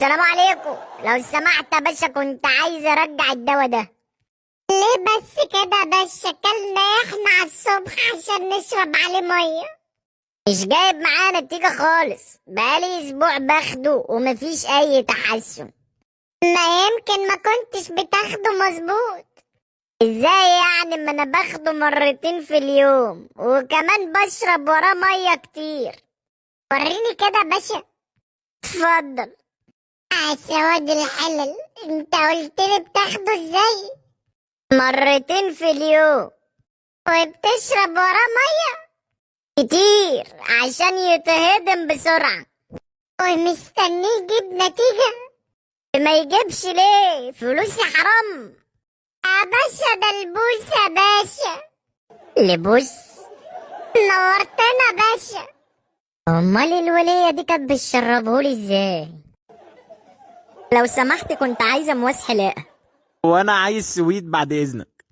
السلام عليكم. لو سمحت يا باشا كنت عايز ارجع الدواء ده. ليه بس كده يا باشا؟ كلنا احنا على الصبح عشان نشرب عليه ميه. مش جايب معاه نتيجة خالص، بقالي اسبوع باخده ومفيش اي تحسن. ما يمكن ما كنتش بتاخده مظبوط. ازاي يعني؟ ما انا باخده مرتين في اليوم وكمان بشرب وراه ميه كتير. وريني كده يا باشا. اتفضل. سواد الحلل، انت قلت لي بتاخده ازاي؟ مرتين في اليوم وبتشرب وراه ميه كتير عشان يتهضم بسرعة ومستنيه يجيب نتيجة. ما يجيبش ليه؟ فلوسي حرام يا باشا. ده البوس يا باشا. لبوس؟ نورتنا باشا. امال الولية دي كانت بتشربهولي ازاي؟ لو سمحت كنت عايزة مواس حلاقة. وانا عايز سويت بعد اذنك.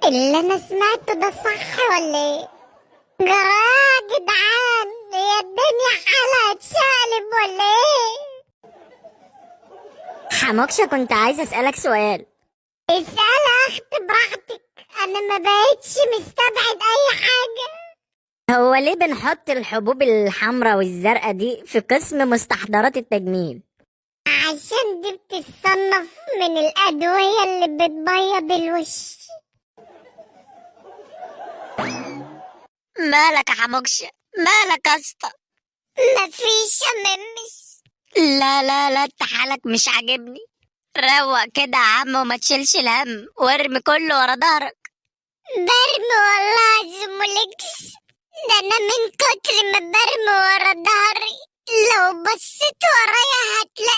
اللي انا سمعته ده صح ولا ايه؟ جرايه يا جدعان، هي الدنيا حالها اتشقلب ولا ايه؟ حموكشة كنت عايزة اسألك سؤال. اسأل يا اخت براحتك، انا ما بقتش مستبعد اي حاجة. هو ليه بنحط الحبوب الحمراء والزرقاء دي في قسم مستحضرات التجميل؟ عشان دي بتتصنف من الأدوية اللي بتبيض الوش. مالك يا حموكشة؟ مالك يا اسطى؟ مفيش يا ممس. لا لا لا، انت حالك مش عاجبني. روق كده يا عم وما تشيلش الهم وارمي كله ورا ظهرك. برمي والله زمولكس. ده انا من كتر ما برمي ورا ظهري لو بصيت ورايا هتلاقي